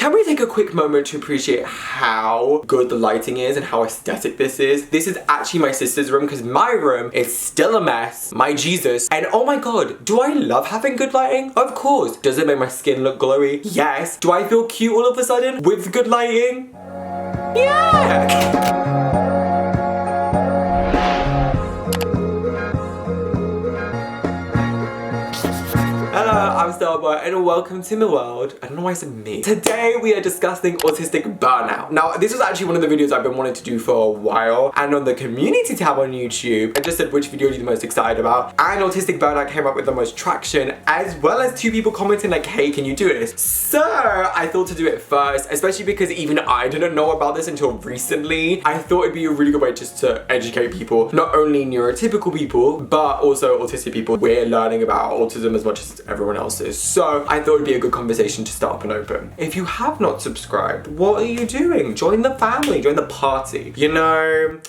Can we take a quick moment to appreciate how good the lighting is and how aesthetic this is? This is actually my sister's room because my room is still a mess. My Jesus. And oh my god, do I love having good lighting? Of course. Does it make my skin look glowy? Yes. Do I feel cute all of a sudden with good lighting? Yeah. Hello, I'm Styleboy and welcome to my world. I don't know why I said me. Today we are discussing autistic burnout. Now this was actually one of the videos I've been wanting to do for a while, and on the community tab on YouTube I just said which video are you the most excited about, and autistic burnout came up with the most traction, as well as 2 people commenting like, hey, can you do this? So I thought to do it first, especially because even I didn't know about this until recently. I thought it'd be a really good way just to educate people, not only neurotypical people but also autistic people. We're learning about autism as much as everyone else is, so I thought it'd be a good conversation to start up and open. If you have not subscribed, what are you doing? Join the family, join the party, you know?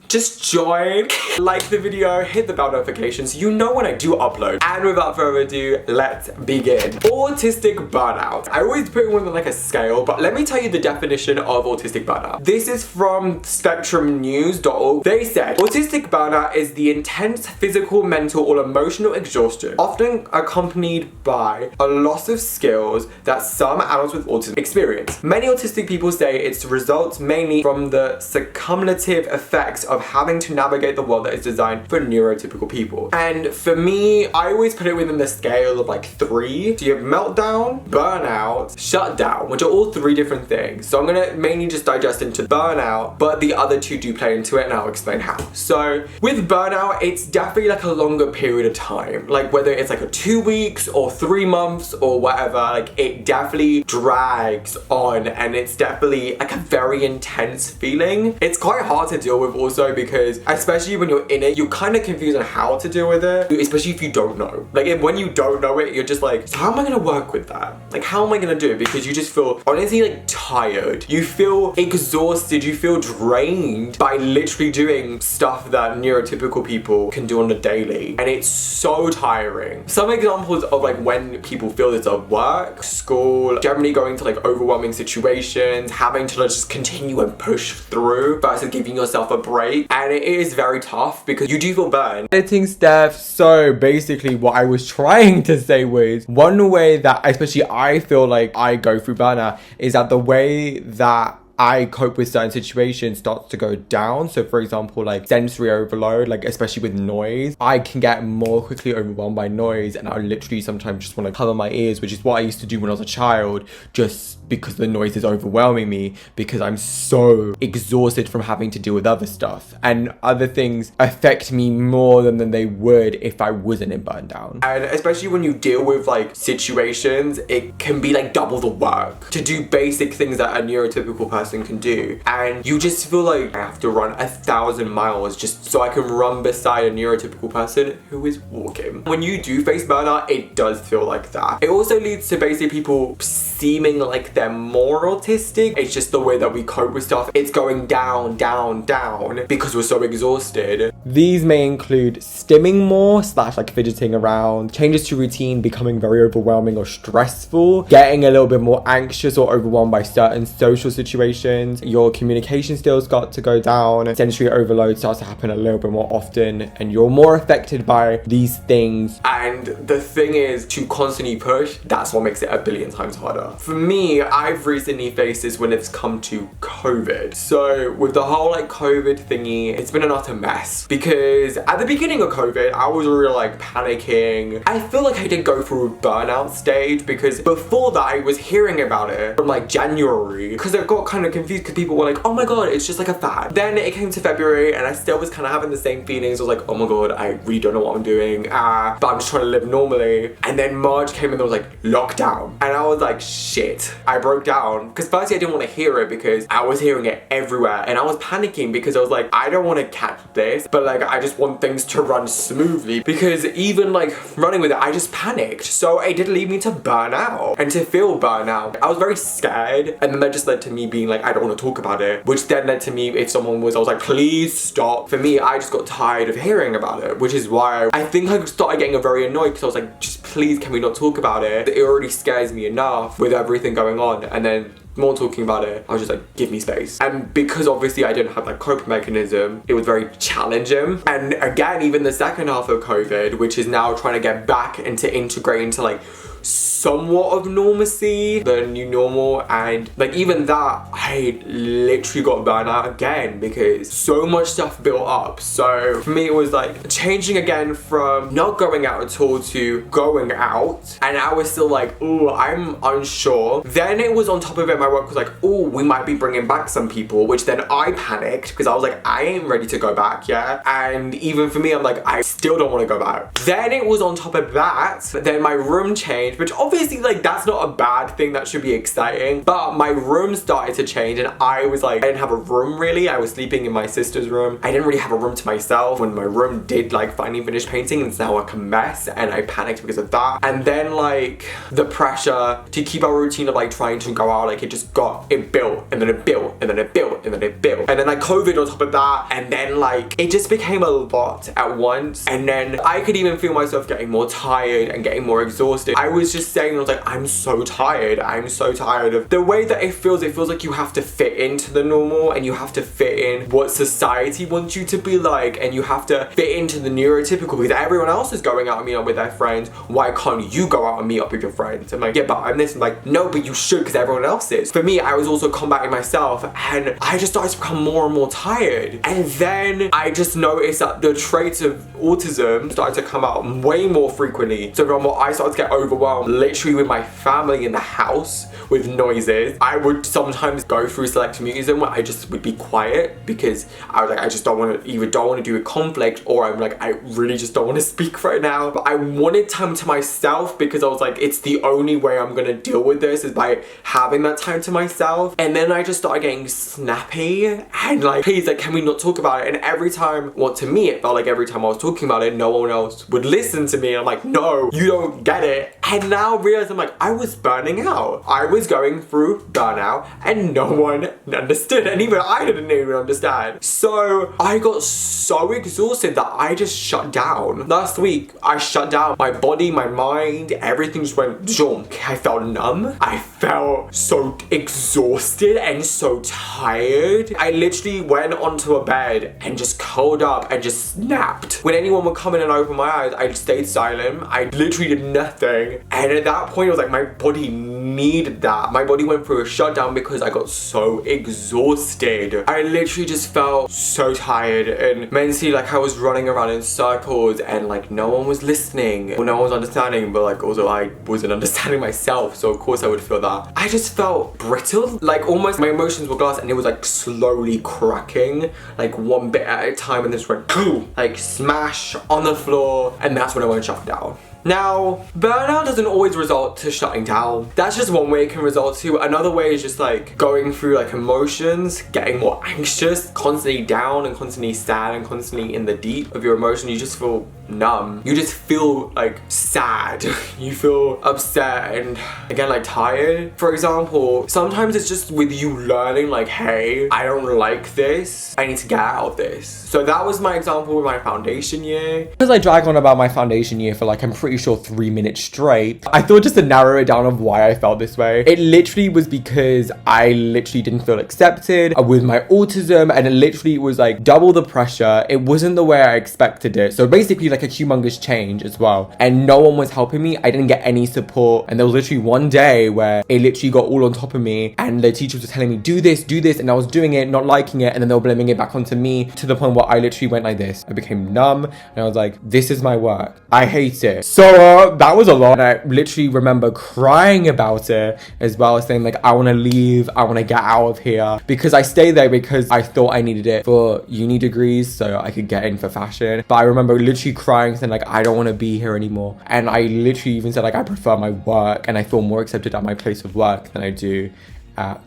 Just join, like the video, hit the bell notifications, you know when I do upload. And without further ado, let's begin. Autistic burnout. I always put it on like a scale, but let me tell you the definition of autistic burnout. This is from spectrumnews.org. They said, autistic burnout is the intense physical, mental, or emotional exhaustion, often accompanied by a loss of skills that some adults with autism experience. Many autistic people say it results mainly from the cumulative effects of having to navigate the world that is designed for neurotypical people. And for me, I always put it within the scale of like 3. So you have meltdown, burnout, shutdown, which are all 3 different things. So I'm gonna mainly just digest into burnout, but the other 2 do play into it and I'll explain how. So with burnout, it's definitely like a longer period of time. Like whether it's like a 2 weeks or 3 months or whatever, like it definitely drags on and it's definitely like a very intense feeling. It's quite hard to deal with also because especially when you're in it, you're kind of confused on how to deal with it, especially if you don't know. Like when you don't know it, you're just like, so how am I gonna work with that? Like how am I gonna do it? Because you just feel honestly like tired. You feel exhausted, you feel drained by literally doing stuff that neurotypical people can do on a daily. And it's so tiring. Some examples of like when people feel this are work, school, generally going to like overwhelming situations, having to just continue and push through versus giving yourself a break. And it is very tough because you do feel burned. Editing stuff. So basically what I was trying to say was, one way that especially I feel like I go through burnout is that the way that I cope with certain situations starts to go down. So for example, like sensory overload, like especially with noise, I can get more quickly overwhelmed by noise and I literally sometimes just want to cover my ears, which is what I used to do when I was a child, just because the noise is overwhelming me, because I'm so exhausted from having to deal with other stuff, and other things affect me more than they would if I wasn't in burn down. And especially when you deal with like situations, it can be like double the work to do basic things that a neurotypical person can do, and you just feel like I have to run 1,000 miles just so I can run beside a neurotypical person who is walking. When you do face burnout, it does feel like that. It also leads to basically people seeming like they're more autistic. It's just the way that we cope with stuff. It's going down, down, down because we're so exhausted. These may include stimming more / like fidgeting around, changes to routine becoming very overwhelming or stressful, getting a little bit more anxious or overwhelmed by certain social situations, your communication skills got to go down, sensory overload starts to happen a little bit more often, and you're more affected by these things. And the thing is, to constantly push, that's what makes it a billion times harder. For me, I've recently faced this when it's come to COVID. So with the whole like COVID thingy, it's been an utter mess because at the beginning of COVID, I was really like panicking. I feel like I did go through a burnout stage because before that I was hearing about it from like January, because I got kind of confused because people were like, oh my god, it's just like a fad. Then it came to February and I still was kind of having the same feelings. I was like, oh my god, I really don't know what I'm doing, but I'm just trying to live normally. And then March came and there was like lockdown, and I was like, shit. I broke down because firstly I didn't want to hear it because I was hearing it everywhere, and I was panicking because I was like, I don't want to catch this, but like I just want things to run smoothly, because even like running with it, I just panicked. So it did lead me to burn out and to feel burnout. I was very scared, and then that just led to me being like like, I don't want to talk about it, which then led to me, if someone was, I was like, please stop. For me, I just got tired of hearing about it, which is why I think I started getting very annoyed, because I was like, just please, can we not talk about it? It already scares me enough with everything going on, and then more talking about it, I was just like, give me space. And because obviously I didn't have that coping mechanism, it was very challenging. And again, even the second half of COVID, which is now trying to get back into integrating into like somewhat of normalcy, the new normal, and like even that, I literally got burned out again because so much stuff built up. So for me, it was like changing again from not going out at all to going out, and I was still like, oh, I'm unsure. Then it was on top of it, my work was like, oh, we might be bringing back some people, which then I panicked because I was like, I ain't ready to go back yet. And even for me, I'm like, I still don't want to go back. Then it was on top of that, then my room changed, which obviously like that's not a bad thing, that should be exciting, but my room started to change, and I was like, I didn't have a room really. I was sleeping in my sister's room. I didn't really have a room to myself when my room did like finally finish painting, and it's now like a mess, and I panicked because of that. And then like the pressure to keep our routine of like trying to go out, like it built, and then it built, and then it built, and then it built, and then like COVID on top of that, and then like it just became a lot at once. And then I could even feel myself getting more tired and getting more exhausted. I was just saying, I was like, I'm so tired. I'm so tired of the way that it feels. It feels like you have to fit into the normal, and you have to fit in what society wants you to be like, and you have to fit into the neurotypical because everyone else is going out and meeting up with their friends. Why can't you go out and meet up with your friends? I'm like, yeah, but I'm this. I'm like, no, but you should, because everyone else is. For me, I was also combating myself, and I just started to become more and more tired. And then I just noticed that the traits of autism started to come out way more frequently. So from what I started to get overwhelmed, literally with my family in the house with noises. I would sometimes go through selective mutism where I just would be quiet because I was like, I just don't want to, either don't want to do a conflict, or I'm like, I really just don't want to speak right now. But I wanted time to myself because I was like, it's the only way I'm gonna deal with this is by having that time to myself. And then I just started getting snappy and like, please, like, can we not talk about it? And every time, well, to me, it felt like every time I was talking about it, no one else would listen to me. And I'm like, no, you don't get it. And now I realize I'm like, I was burning out. I was going through burnout and no one understood, and even I didn't even understand. So I got so exhausted that I just shut down. Last week, I shut down. My body, my mind, everything just went zonk. I felt numb. I felt so exhausted and so tired. I literally went onto a bed and just curled up and just snapped. When anyone would come in and open my eyes, I stayed silent. I literally did nothing. And at that point, it was like my body needed that. My body went through a shutdown because I got so exhausted. I literally just felt so tired and mentally like I was running around in circles and like no one was listening. Well, no one was understanding, but like also I wasn't understanding myself, so of course I would feel that. I just felt brittle, like almost my emotions were glass and it was like slowly cracking, like one bit at a time, and this went boom, like smash on the floor, and that's when I went shut down. Now, burnout doesn't always result to shutting down. That's just one way it can result to. Another way is just like going through like emotions, getting more anxious, constantly down and constantly sad and constantly in the deep of your emotion. You just feel numb. You just feel like sad. You feel upset and again like tired. For example, sometimes it's just with you learning like, hey, I don't like this. I need to get out of this. So that was my example with my foundation year. Because I drag on about my foundation year for like, I'm pretty sure 3 minutes straight. I thought just to narrow it down of why I felt this way. It literally was because I literally didn't feel accepted with my autism, and it literally was like double the pressure. It wasn't the way I expected it. So basically like a humongous change as well. And no one was helping me. I didn't get any support. And there was literally one day where it literally got all on top of me and the teachers were telling me, do this, and I was doing it, not liking it, and then they were blaming it back onto me to the point where I literally went like this. I became numb and I was like, this is my work. I hate it. So that was a lot. And I literally remember crying about it as well, saying like, I want to leave. I want to get out of here, because I stayed there because I thought I needed it for uni degrees so I could get in for fashion. But I remember literally crying, saying like, I don't want to be here anymore. And I literally even said like, I prefer my work and I feel more accepted at my place of work than I do at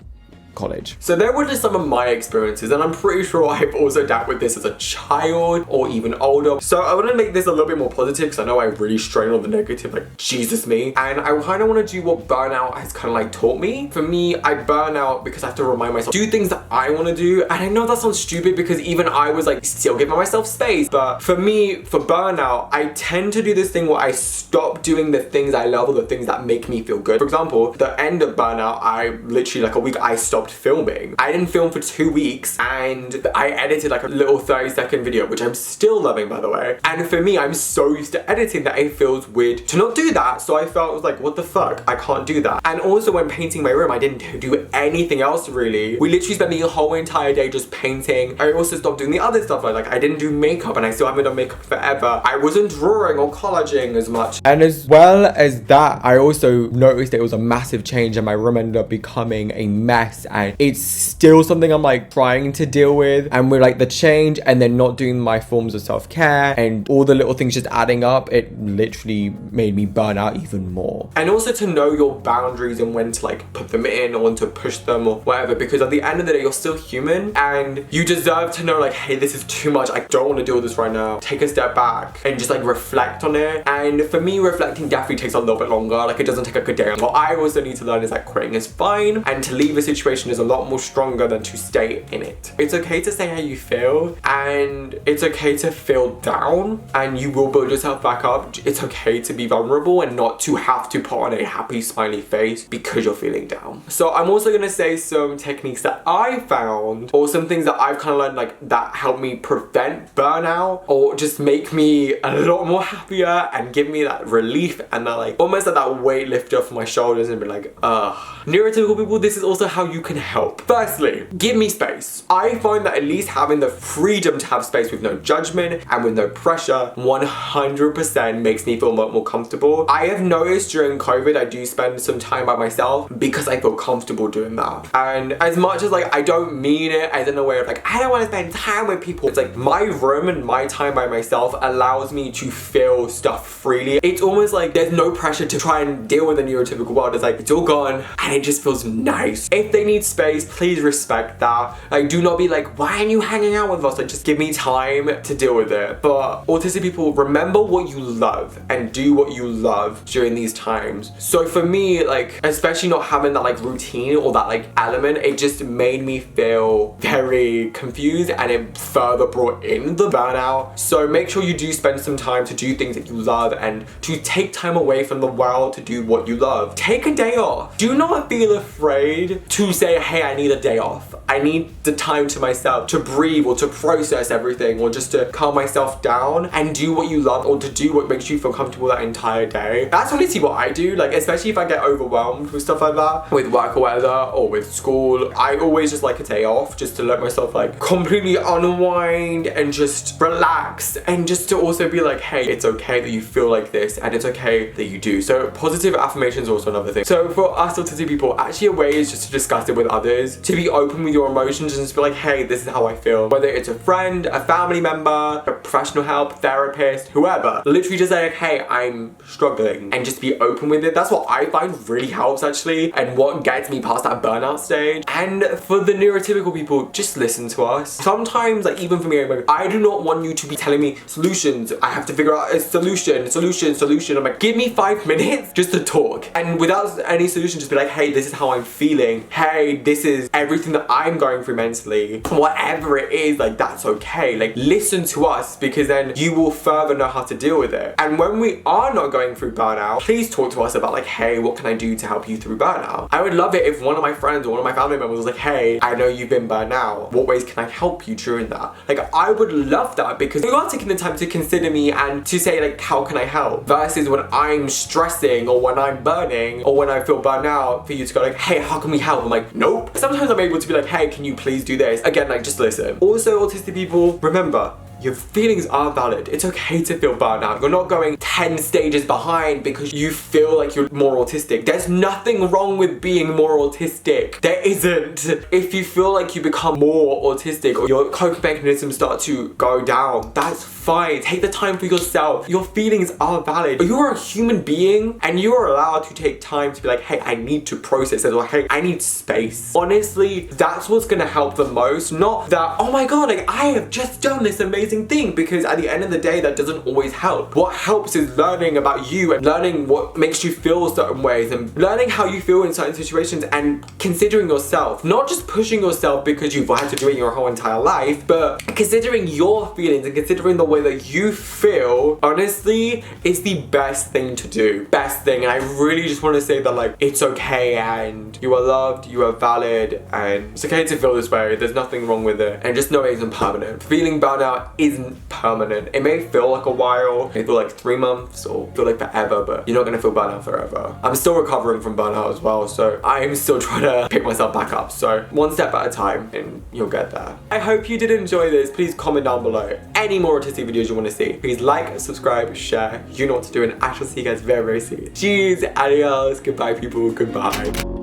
college. So there were just some of my experiences, and I'm pretty sure I've also dealt with this as a child or even older. So I want to make this a little bit more positive because I know I really strain on the negative, like Jesus me. And I kind of want to do what burnout has kind of like taught me. For me, I burn out because I have to remind myself do things that I want to do. And I know that sounds stupid because even I was like still giving myself space. But for me, for burnout, I tend to do this thing where I stop doing the things I love or the things that make me feel good. For example, the end of burnout, I literally like a week I stopped filming. I didn't film for 2 weeks and I edited like a little 30-second video, which I'm still loving, by the way. And for me, I'm so used to editing that it feels weird to not do that. So I felt, I was like, what the fuck? I can't do that. And also when painting my room, I didn't do anything else really. We literally spent the whole entire day just painting. I also stopped doing the other stuff. Like I didn't do makeup and I still haven't done makeup forever. I wasn't drawing or collaging as much. And as well as that, I also noticed it was a massive change and my room ended up becoming a mess, and it's still something I'm like trying to deal with. And with like the change and then not doing my forms of self-care and all the little things just adding up, it literally made me burn out even more. And also to know your boundaries and when to like put them in or when to push them or whatever, because at the end of the day, you're still human and you deserve to know like, hey, this is too much. I don't want to deal with this right now. Take a step back and just like reflect on it. And for me, reflecting definitely takes a little bit longer. Like it doesn't take like a day. What I also need to learn is that quitting is fine, and to leave a situation is a lot more stronger than to stay in it. It's okay to say how you feel, and it's okay to feel down, and you will build yourself back up. It's okay to be vulnerable and not to have to put on a happy smiley face because you're feeling down. So I'm also gonna say some techniques that I found, or some things that I've kind of learned like that help me prevent burnout or just make me a lot more happier and give me that relief and that like almost like that weight lifted off my shoulders and be like, Neurotypical people, this is also how you can help. Firstly, give me space. I find that at least having the freedom to have space with no judgment and with no pressure 100% makes me feel a lot more comfortable. I have noticed during COVID, I do spend some time by myself because I feel comfortable doing that. And as much as like I don't mean it as in a way of like, I don't want to spend time with people. It's like my room and my time by myself allows me to feel stuff freely. It's almost like there's no pressure to try and deal with the neurotypical world. It's like, it's all gone and it just feels nice. If they need space, please respect that. Like, do not be like, why aren't you hanging out with us? Like, just give me time to deal with it. But autistic people, remember what you love and do what you love during these times. So for me, like, especially not having that like routine or that like element, it just made me feel very confused and it further brought in the burnout. So make sure you do spend some time to do things that you love and to take time away from the world to do what you love. Take a day off. Do not feel afraid to say, hey, I need a day off. I need the time to myself to breathe or to process everything or just to calm myself down and do what you love or to do what makes you feel comfortable that entire day. That's honestly what I do. Like, especially if I get overwhelmed with stuff like that, with work or whatever, or with school, I always just like a day off just to let myself like completely unwind and just relax and just to also be like, hey, it's okay that you feel like this and it's okay that you do. So positive affirmation is also another thing. So for us autistic people, actually a way is just to discuss it with others, to be open with your emotions and just be like, hey, this is how I feel. Whether it's a friend, a family member, a professional help, therapist, whoever. Literally just say like, hey, I'm struggling and just be open with it. That's what I find really helps actually and what gets me past that burnout stage. And for the neurotypical people, just listen to us. Sometimes like even for me, I do not want you to be telling me solutions. I have to figure out a solution. I'm like, give me 5 minutes just to talk. And without any solution, just be like, hey, this is how I'm feeling. Hey, this is everything that I'm going through mentally. Whatever it is, like that's okay. Like listen to us because then you will further know how to deal with it. And when we are not going through burnout, please talk to us about like, hey, what can I do to help you through burnout? I would love it if one of my friends or one of my family members was like, hey, I know you've been burnt out. What ways can I help you during that? Like I would love that because you are taking the time to consider me and to say like, how can I help? Versus when I'm stressing or when I'm burning or when I feel burnt out for you to go like, hey, how can we help? I'm like, nope. Sometimes I'm able to be like, hey, can you please do this? Again, like just listen. Also, autistic people, remember, your feelings are valid. It's okay to feel burned out. You're not going 10 stages behind because you feel like you're more autistic. There's nothing wrong with being more autistic. There isn't. If you feel like you become more autistic or your coping mechanisms start to go down, that's fine. Take the time for yourself. Your feelings are valid. You are a human being and you are allowed to take time to be like, hey, I need to process it, or hey, I need space. Honestly, that's what's gonna help the most. Not that, oh my god, like I have just done this amazing thing, because at the end of the day, that doesn't always help. What helps is learning about you and learning what makes you feel certain ways and learning how you feel in certain situations and considering yourself. Not just pushing yourself because you've had to do it your whole entire life, but considering your feelings and considering the way that you feel, honestly, is the best thing to do. Best thing. And I really just want to say that, like, it's okay and you are loved, you are valid, and it's okay to feel this way. There's nothing wrong with it. And just know it isn't permanent. Feeling burnout isn't permanent. It may feel like a while, it may feel like 3 months or feel like forever, but you're not gonna feel burnout forever. I'm still recovering from burnout as well, so I'm still trying to pick myself back up. So one step at a time and you'll get there. I hope you did enjoy this. Please comment down below any more autistic videos you want to see. Please like, subscribe, share. You know what to do, and I shall see you guys very, very soon. Cheers, adios, goodbye people, goodbye.